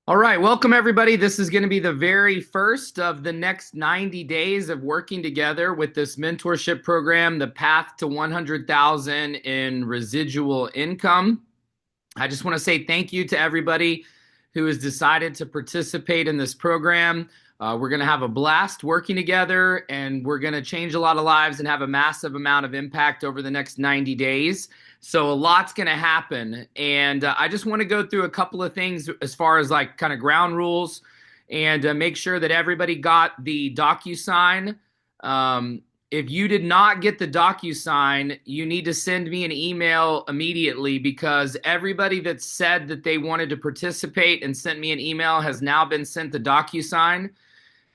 All right, welcome everybody. This is going to be the very first of the next 90 days of working together with this mentorship program, the Path to 100,000 in Residual Income. I just want to say thank you to everybody who has decided to participate in this program. We're going to have a blast working together, and we're going to change a lot of lives and have a massive amount of impact over the next 90 days. So a lot's going to happen. And I just want to go through a couple of things as far as like kind of ground rules and make sure that everybody got the DocuSign. If you did not get the DocuSign, you need to send me an email immediately, because everybody that said that they wanted to participate and sent me an email has now been sent the DocuSign.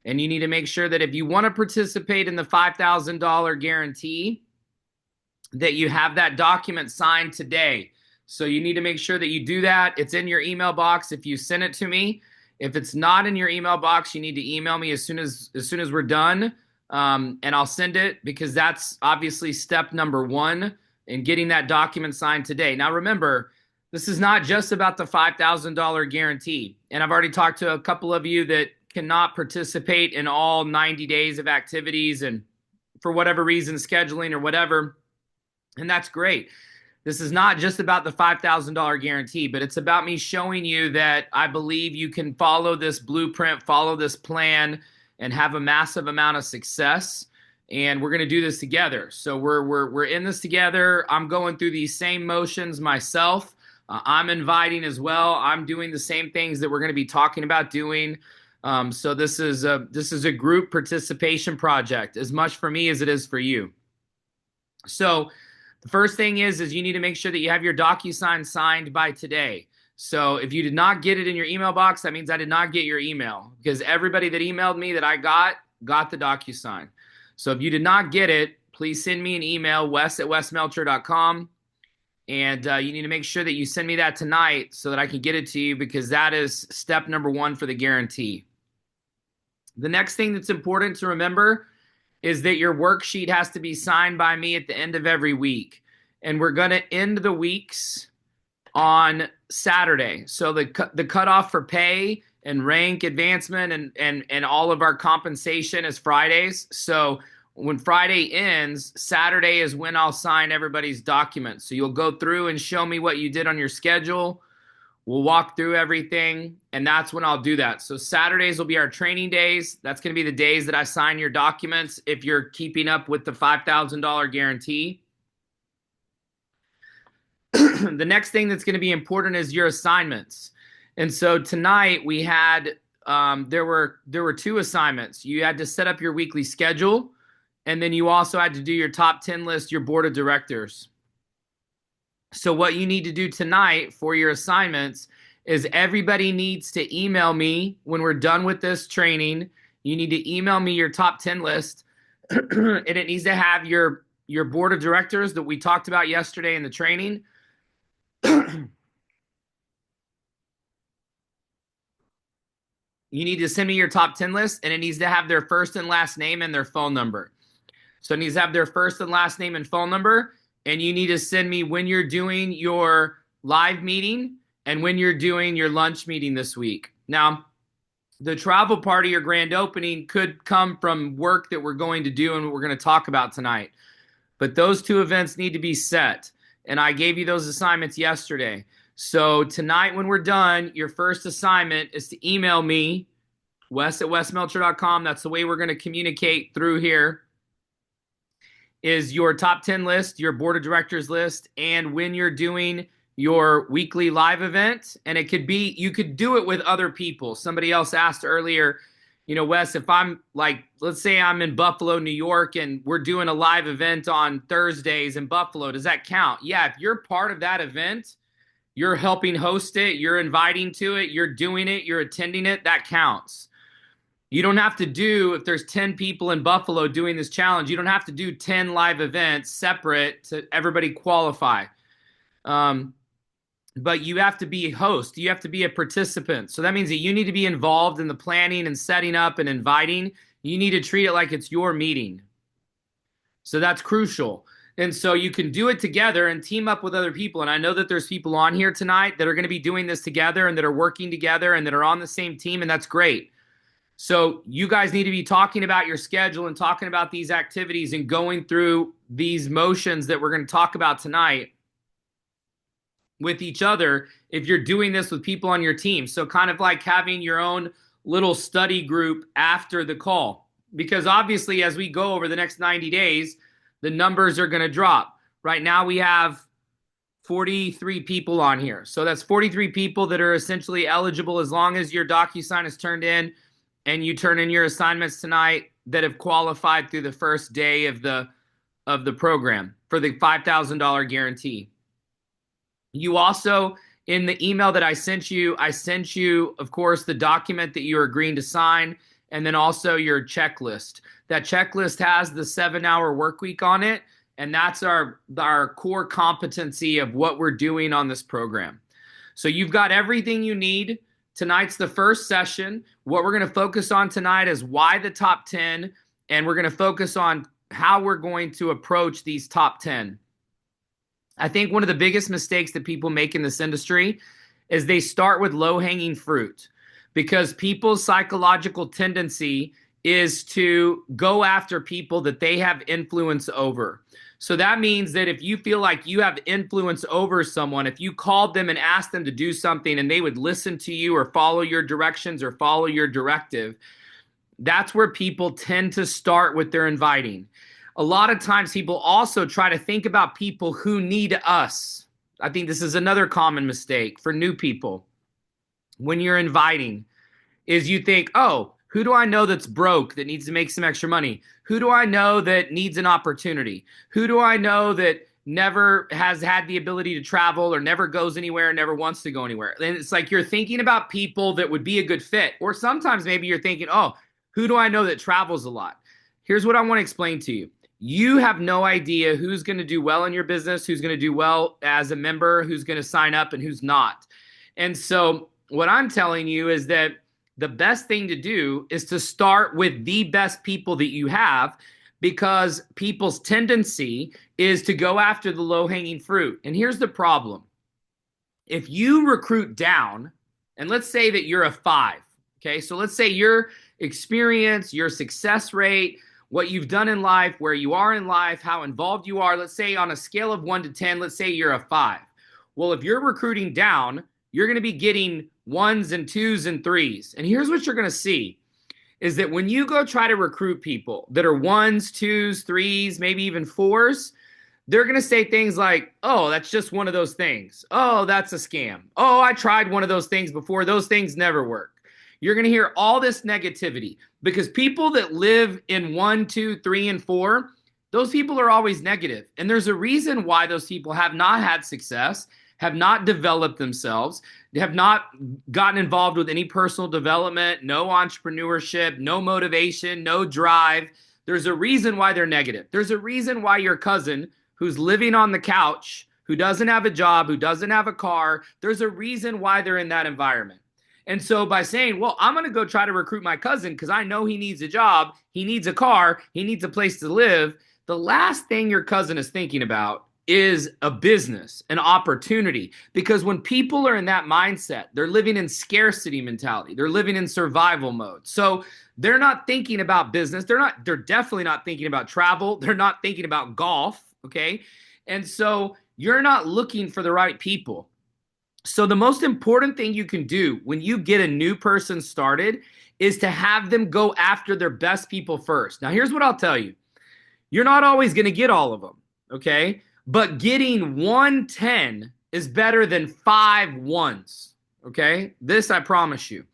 And you need to make sure that if you want to participate in the $5,000 guarantee, that you have that document signed today. So you need to make sure that you do that. It's in your email box if you send it to me. If it's not in your email box, you need to email me as soon as we're done, and I'll send it, because that's obviously step number one in getting that document signed today. Now remember, this is not just about the $5,000 guarantee. And I've already talked to a couple of you that cannot participate in all 90 days of activities, and for whatever reason, scheduling or whatever. And that's great. This is not just about the $5,000 guarantee, but it's about me showing you that I believe you can follow this blueprint, follow this plan, and have a massive amount of success. And we're going to do this together. So we're in this together. I'm going through these same motions myself. I'm inviting as well. I'm doing the same things that we're going to be talking about doing. So this is a group participation project, as much for me as it is for you. So the first thing is you need to make sure that you have your DocuSign signed by today. So if you did not get it in your email box, that means I did not get your email, because everybody that emailed me that I got the DocuSign. So if you did not get it, please send me an email, wes@wesmelcher.com. And you need to make sure that you send me that tonight so that I can get it to you, because that is step number one for the guarantee. The next thing that's important to remember is that your worksheet has to be signed by me at the end of every week. And we're going to end the weeks on Saturday. So the cutoff for pay and rank advancement and all of our compensation is Fridays. So when Friday ends, Saturday is when I'll sign everybody's documents. So you'll go through and show me what you did on your schedule. We'll walk through everything, and that's when I'll do that. So Saturdays will be our training days. That's going to be the days that I sign your documents if you're keeping up with the $5,000 guarantee. The next thing that's going to be important is your assignments. And so tonight we had, there were two assignments. You had to set up your weekly schedule, and then you also had to do your top 10 list, your board of directors. So what you need to do tonight for your assignments is everybody needs to email me when we're done with this training. You need to email me your top 10 list, and it needs to have your board of directors that we talked about yesterday in the training. You need to send me your top 10 list, and it needs to have their first and last name and their phone number. So it needs to have their first and last name and phone number. And you need to send me when you're doing your live meeting and when you're doing your lunch meeting this week. Now, the travel party or grand opening could come from work that we're going to do and what we're going to talk about tonight. But those two events need to be set. And I gave you those assignments yesterday. So tonight when we're done, your first assignment is to email me, wes@wesmelcher.com. That's the way we're going to communicate through here. Is your top 10 list, your board of directors list, and when you're doing your weekly live event. And it could be, you could do it with other people. Somebody else asked earlier, Wes, if I'm like, let's say I'm in Buffalo, New York, and we're doing a live event on Thursdays in Buffalo, does that count? Yeah, if you're part of that event, you're helping host it, you're inviting to it, you're doing it, you're attending it, that counts. You don't have to do, if there's 10 people in Buffalo doing this challenge, you don't have to do 10 live events separate to everybody qualify. But you have to be a host. You have to be a participant. So that means that you need to be involved in the planning and setting up and inviting. You need to treat it like it's your meeting. So that's crucial. And so you can do it together and team up with other people. And I know that there's people on here tonight that are going to be doing this together and that are working together and that are on the same team, and that's great. So you guys need to be talking about your schedule and talking about these activities and going through these motions that we're going to talk about tonight with each other if you're doing this with people on your team. So kind of like having your own little study group after the call. Because obviously, as we go over the next 90 days, the numbers are going to drop. Right now we have 43 people on here. So that's 43 people that are essentially eligible as long as your DocuSign is turned in and you turn in your assignments tonight that have qualified through the first day of the program for the $5,000 guarantee. You also, in the email that I sent you, of course, the document that you're agreeing to sign, and then also your checklist. That checklist has the 7-hour work week on it, and that's our core competency of what we're doing on this program. So you've got everything you need. Tonight's the first session. What we're going to focus on tonight is why the top 10, and we're going to focus on how we're going to approach these top 10. I think one of the biggest mistakes that people make in this industry is they start with low-hanging fruit, because people's psychological tendency is to go after people that they have influence over. So that means that if you feel like you have influence over someone, if you called them and asked them to do something and they would listen to you or follow your directions or follow your directive, that's where people tend to start with their inviting. A lot of times people also try to think about people who need us. I think this is another common mistake for new people. When you're inviting, is you think, oh, who do I know that's broke that needs to make some extra money? Who do I know that needs an opportunity? Who do I know that never has had the ability to travel or never goes anywhere, never wants to go anywhere? And it's like you're thinking about people that would be a good fit. Or sometimes maybe you're thinking, oh, who do I know that travels a lot? Here's what I want to explain to you. You have no idea who's going to do well in your business, who's going to do well as a member, who's going to sign up, and who's not. And so what I'm telling you is that the best thing to do is to start with the best people that you have, because people's tendency is to go after the low-hanging fruit. And here's the problem. If you recruit down, and let's say that you're a 5, okay? So let's say your experience, your success rate, what you've done in life, where you are in life, how involved you are, let's say on a scale of 1 to 10, let's say you're a 5. Well, if you're recruiting down, you're going to be getting 1s and 2s and 3s. And here's what you're going to see is that when you go try to recruit people that are 1s, 2s, 3s, maybe even 4s, they're going to say things like, oh, that's just one of those things. Oh, that's a scam. Oh, I tried one of those things before. Those things never work. You're going to hear all this negativity, because people that live in 1, 2, 3, and 4, those people are always negative. And there's a reason why those people have not had success, have not developed themselves, have not gotten involved with any personal development, no entrepreneurship, no motivation, no drive. There's a reason why they're negative. There's a reason why your cousin who's living on the couch, who doesn't have a job, who doesn't have a car, there's a reason why they're in that environment. And so by saying, well, I'm going to go try to recruit my cousin because I know he needs a job, he needs a car, he needs a place to live, the last thing your cousin is thinking about is a business, an opportunity. Because when people are in that mindset, they're living in scarcity mentality. They're living in survival mode. So they're not thinking about business. They're definitely not thinking about travel. They're not thinking about golf. Okay. And so you're not looking for the right people. So the most important thing you can do when you get a new person started is to have them go after their best people first. Now, here's what I'll tell you. You're not always going to get all of them, okay? But getting 110 is better than 5 1s, okay? This I promise you.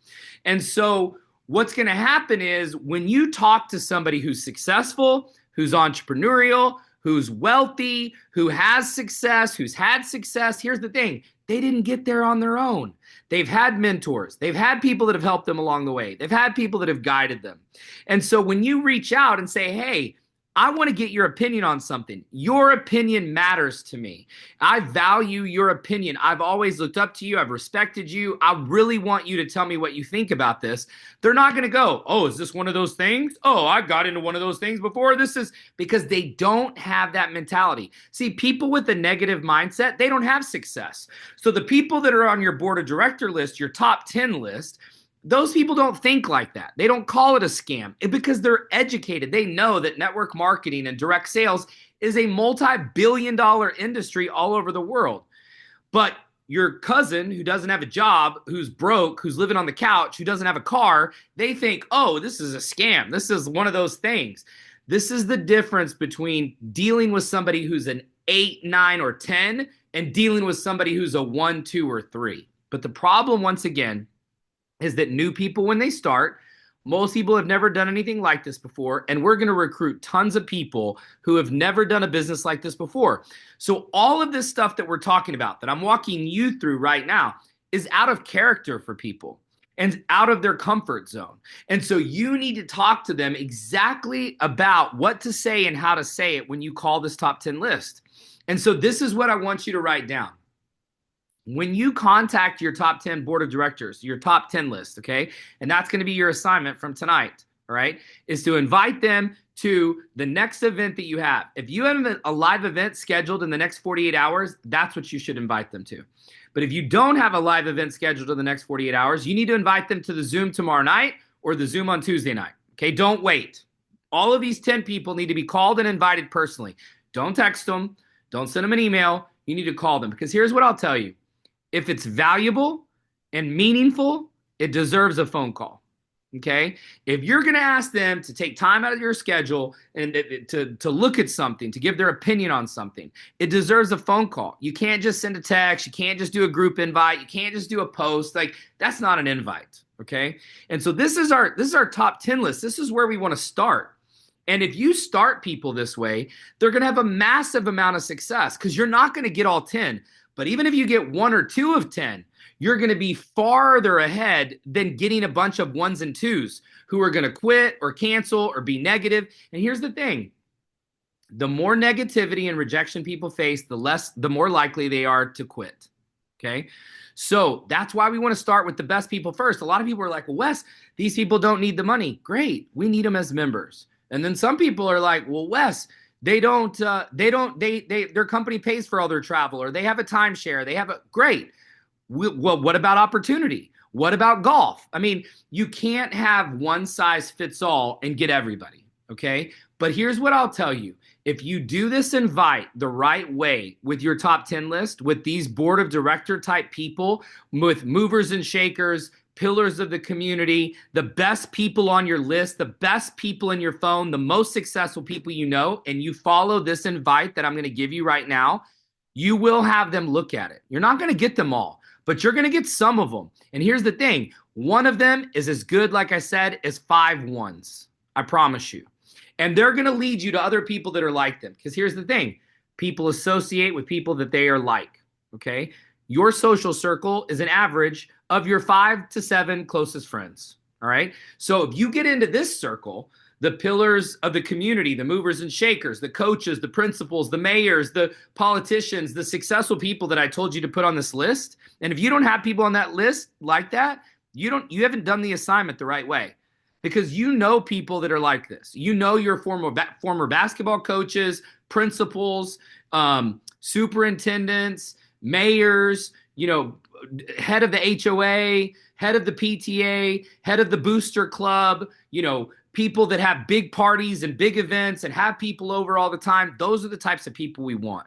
And so what's going to happen is when you talk to somebody who's successful, who's entrepreneurial, who's wealthy, who has success, who's had success, here's the thing. They didn't get there on their own. They've had mentors. They've had people that have helped them along the way. They've had people that have guided them. And so when you reach out and say, hey, I want to get your opinion on something. Your opinion matters to me. I value your opinion. I've always looked up to you. I've respected you. I really want you to tell me what you think about this. They're not going to go, oh, is this one of those things? Oh, I got into one of those things before. This is because they don't have that mentality. See, people with a negative mindset, they don't have success. So the people that are on your board of director list, your top 10 list, those people don't think like that. They don't call it a scam because they're educated. They know that network marketing and direct sales is a multi-billion-dollar industry all over the world. But your cousin who doesn't have a job, who's broke, who's living on the couch, who doesn't have a car, they think, oh, this is a scam. This is one of those things. This is the difference between dealing with somebody who's an 8, 9, or 10 and dealing with somebody who's a 1, 2, or 3. But the problem, once again, is that new people, when they start, most people have never done anything like this before, and we're going to recruit tons of people who have never done a business like this before. So all of this stuff that we're talking about, that I'm walking you through right now, is out of character for people and out of their comfort zone. And so you need to talk to them exactly about what to say and how to say it when you call this top 10 list. And so this is what I want you to write down. When you contact your top 10 board of directors, your top 10 list, okay, and that's going to be your assignment from tonight, all right, is to invite them to the next event that you have. If you have a live event scheduled in the next 48 hours, that's what you should invite them to. But if you don't have a live event scheduled in the next 48 hours, you need to invite them to the Zoom tomorrow night or the Zoom on Tuesday night, okay? Don't wait. All of these 10 people need to be called and invited personally. Don't text them. Don't send them an email. You need to call them, because here's what I'll tell you. If it's valuable and meaningful, it deserves a phone call, okay? If you're going to ask them to take time out of your schedule and to look at something, to give their opinion on something, it deserves a phone call. You can't just send a text. You can't just do a group invite. You can't just do a post. Like, that's not an invite, okay? And so this is our top 10 list. This is where we want to start. And if you start people this way, they're going to have a massive amount of success, because you're not going to get all 10. But even if you get 1 or 2 of 10, you're going to be farther ahead than getting a bunch of 1s and 2s who are going to quit or cancel or be negative. And here's the thing. The more negativity and rejection people face, the more likely they are to quit. Okay? So that's why we want to start with the best people first. A lot of people are like, well, Wes, these people don't need the money. Great. We need them as members. And then some people are like, well, Wes, their company pays for all their travel, or they have a timeshare. Great. Well, what about opportunity? What about golf? I mean, you can't have one size fits all and get everybody. Okay. But here's what I'll tell you. If you do this invite the right way with your top 10 list, with these board of director type people, with movers and shakers, pillars of the community, the best people on your list, the best people in your phone, the most successful people you know, and you follow this invite that I'm going to give you right now, you will have them look at it. You're not going to get them all, but you're going to get some of them. And here's the thing. One of them is as good, like I said, as 5 ones. I promise you. And they're going to lead you to other people that are like them. Because here's the thing. People associate with people that they are like, okay? Your social circle is an average of your 5 to 7 closest friends, all right? So if you get into this circle, the pillars of the community, the movers and shakers, the coaches, the principals, the mayors, the politicians, the successful people that I told you to put on this list, and if you don't have people on that list like that, you haven't done the assignment the right way. Because you know people that are like this. You know your former basketball coaches, principals, superintendents, mayors, head of the HOA, head of the PTA, head of the booster club, people that have big parties and big events and have people over all the time. Those are the types of people we want.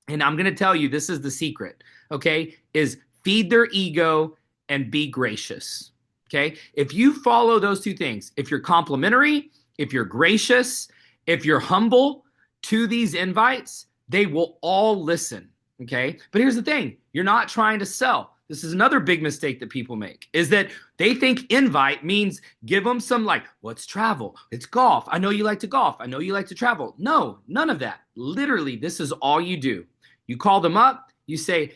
And I'm going to tell you, this is the secret, okay, is feed their ego and be gracious. Okay, if you follow those 2 things, if you're complimentary, if you're gracious, if you're humble to these invites, they will all listen. Okay, but here's the thing. You're not trying to sell. This is another big mistake that people make, is that they think invite means give them some let's travel. It's golf. I know you like to golf. I know you like to travel. No, none of that. Literally, this is all you do. You call them up. You say,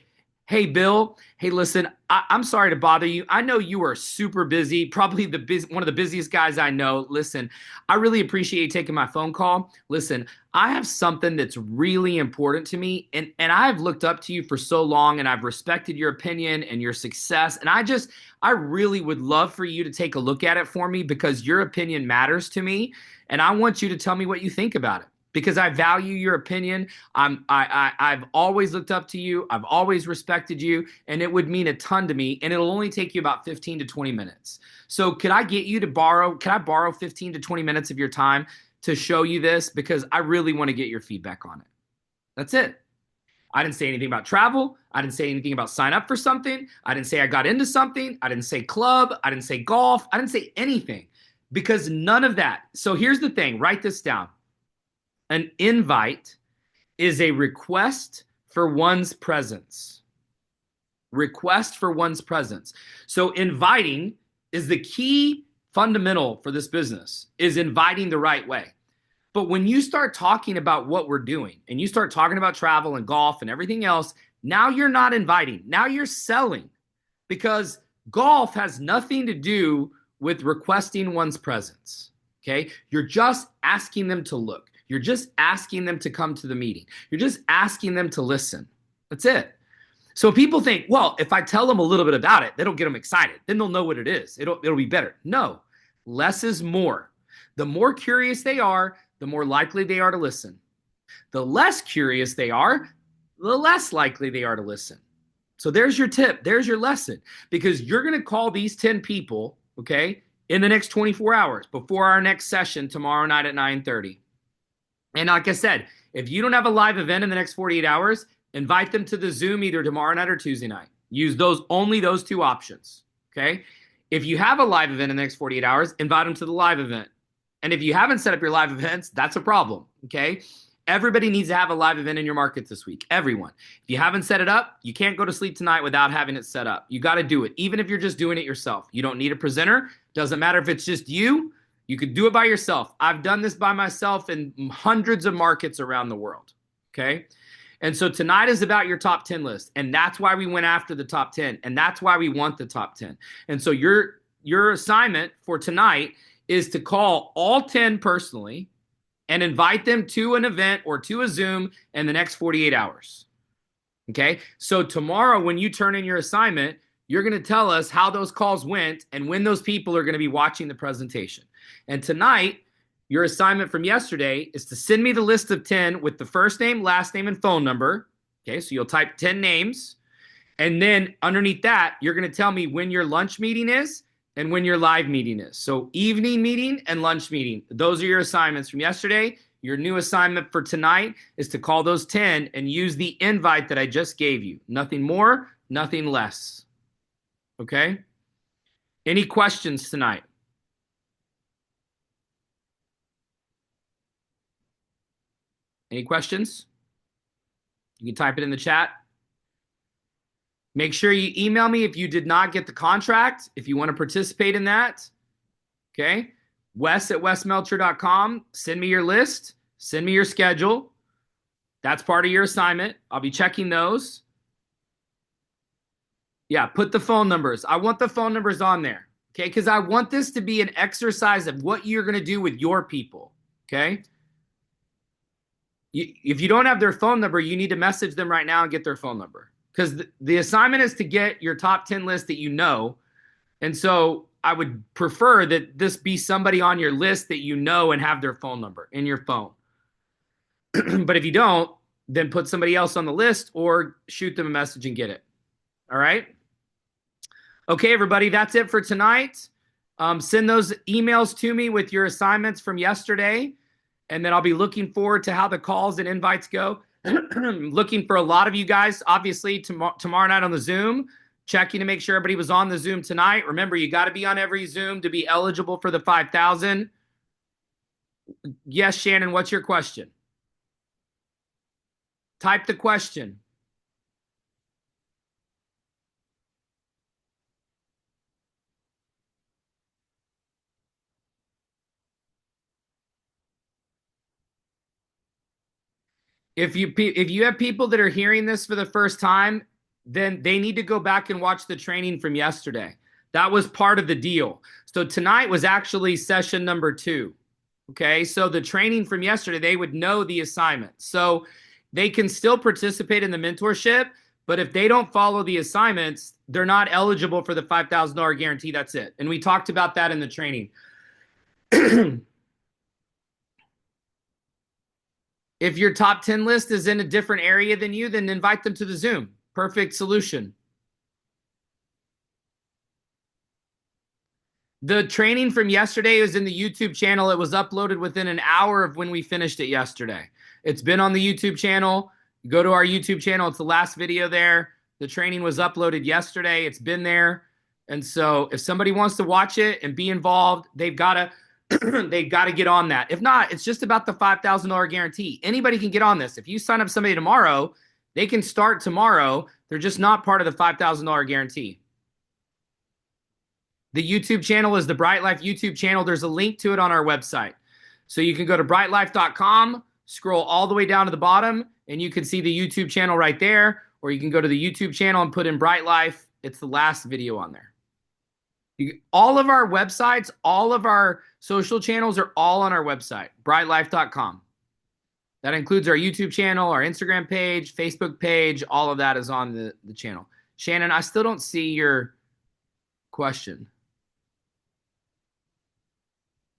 Hey, Bill. Hey, listen, I'm sorry to bother you. I know you are super busy, probably one of the busiest guys I know. Listen, I really appreciate you taking my phone call. Listen, I have something that's really important to me, and I've looked up to you for so long, and I've respected your opinion and your success. And I really would love for you to take a look at it for me because your opinion matters to me, and I want you to tell me what you think about it because I value your opinion. I've always looked up to you. I've always respected you, and it would mean a ton to me. And it'll only take you about 15 to 20 minutes. So could I get you to borrow? Can I borrow 15 to 20 minutes of your time to show you this because I really want to get your feedback on it. That's it. I didn't say anything about travel. I didn't say anything about sign up for something. I didn't say I got into something. I didn't say club. I didn't say golf. I didn't say anything because none of that. So here's the thing, write this down. An invite is a request for one's presence. Request for one's presence. So inviting is the key fundamental for this business, is inviting the right way. But when you start talking about what we're doing and you start talking about travel and golf and everything else, now you're not inviting. Now you're selling because golf has nothing to do with requesting one's presence. Okay. You're just asking them to look. You're just asking them to come to the meeting. You're just asking them to listen. That's it. So people think, well, if I tell them a little bit about it, that'll get them excited. Then they'll know what it is. It'll be better. No, less is more. The more curious they are, the more likely they are to listen. The less curious they are, the less likely they are to listen. So there's your tip. There's your lesson because you're going to call these 10 people, okay, in the next 24 hours before our next session tomorrow night at 9:30. And like I said, if you don't have a live event in the next 48 hours, invite them to the Zoom either tomorrow night or Tuesday night. Use only those two options, okay? If you have a live event in the next 48 hours, invite them to the live event. And if you haven't set up your live events, that's a problem, okay? Everybody needs to have a live event in your market this week. Everyone. If you haven't set it up, you can't go to sleep tonight without having it set up. You got to do it, even if you're just doing it yourself. You don't need a presenter. Doesn't matter if it's just you. You could do it by yourself. I've done this by myself in hundreds of markets around the world, okay? And so tonight is about your top 10 list. And that's why we went after the top 10. And that's why we want the top 10. And so your assignment for tonight is to call all 10 personally and invite them to an event or to a Zoom in the next 48 hours. Okay? So tomorrow when you turn in your assignment, you're going to tell us how those calls went and when those people are going to be watching the presentation. And tonight, your assignment from yesterday is to send me the list of 10 with the first name, last name, and phone number. Okay, so you'll type 10 names. And then underneath that, you're going to tell me when your lunch meeting is and when your live meeting is. So evening meeting and lunch meeting. Those are your assignments from yesterday. Your new assignment for tonight is to call those 10 and use the invite that I just gave you. Nothing more, nothing less. Okay? Any questions tonight? Any questions? You can type it in the chat. Make sure you email me if you did not get the contract, if you want to participate in that. Okay? Wes@wesmelcher.com. Send me your list. Send me your schedule. That's part of your assignment. I'll be checking those. Yeah, put the phone numbers. I want the phone numbers on there. Okay? Because I want this to be an exercise of what you're going to do with your people. Okay? If you don't have their phone number, you need to message them right now and get their phone number. Because the assignment is to get your top 10 list that you know. And so I would prefer that this be somebody on your list that you know and have their phone number in your phone. But if you don't, then put somebody else on the list or shoot them a message and get it. All right? Okay, everybody, that's it for tonight. Send those emails to me with your assignments from yesterday. And then I'll be looking forward to how the calls and invites go. Looking for a lot of you guys, obviously, tomorrow night on the Zoom. Checking to make sure everybody was on the Zoom tonight. Remember, you got to be on every Zoom to be eligible for the 5,000. Yes, Shannon, what's your question? Type the question. If you have people that are hearing this for the first time, then they need to go back and watch the training from yesterday. That was part of the deal. So tonight was actually session number 2. Okay, so the training from yesterday, they would know the assignment. So they can still participate in the mentorship, but if they don't follow the assignments, they're not eligible for the $5,000 guarantee. That's it. And we talked about that in the training. If your top 10 list is in a different area than you, then invite them to the Zoom. Perfect solution. The training from yesterday is in the YouTube channel. It was uploaded within an hour of when we finished it yesterday. It's been on the YouTube channel. Go to our YouTube channel. It's the last video there. The training was uploaded yesterday. It's been there. And so if somebody wants to watch it and be involved, they've got to they've got to get on that. If not, it's just about the $5,000 guarantee. Anybody can get on this. If you sign up somebody tomorrow, they can start tomorrow. They're just not part of the $5,000 guarantee. The YouTube channel is the Bright Life YouTube channel. There's a link to it on our website. So you can go to brightlife.com, scroll all the way down to the bottom, and you can see the YouTube channel right there. Or you can go to the YouTube channel and put in Bright Life. It's the last video on there. All of our websites, all of our social channels are all on our website, brightlife.com. That includes our YouTube channel, our Instagram page, Facebook page. All of that is on the channel. Shannon, I still don't see your question.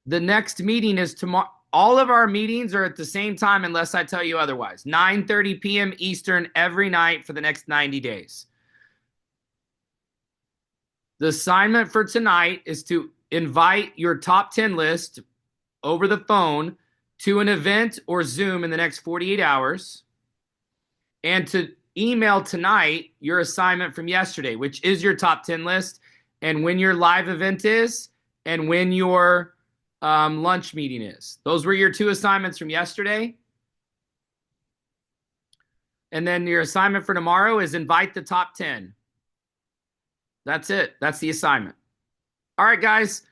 The next meeting is tomorrow. All of our meetings are at the same time unless I tell you otherwise. 9:30 p.m. Eastern every night for the next 90 days. The assignment for tonight is to invite your top 10 list over the phone to an event or Zoom in the next 48 hours, and to email tonight your assignment from yesterday, which is your top 10 list, and when your live event is, and when your lunch meeting is. Those were your 2 assignments from yesterday. And then your assignment for tomorrow is invite the top 10. That's it. That's the assignment. All right, guys.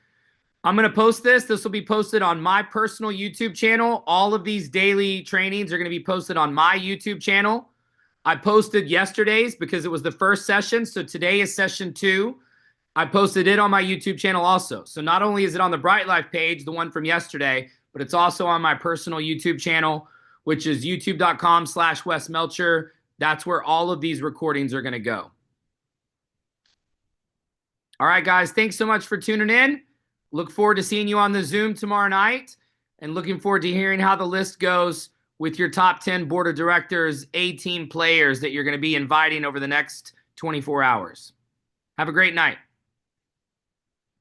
I'm going to post this. This will be posted on my personal YouTube channel. All of these daily trainings are going to be posted on my YouTube channel. I posted yesterday's because it was the first session. So today is session 2. I posted it on my YouTube channel also. So not only is it on the Bright Life page, the one from yesterday, but it's also on my personal YouTube channel, which is youtube.com/Wes Melcher. That's where all of these recordings are going to go. All right, guys, thanks so much for tuning in. Look forward to seeing you on the Zoom tomorrow night, and looking forward to hearing how the list goes with your top 10 board of directors, A-team players that you're going to be inviting over the next 24 hours. Have a great night.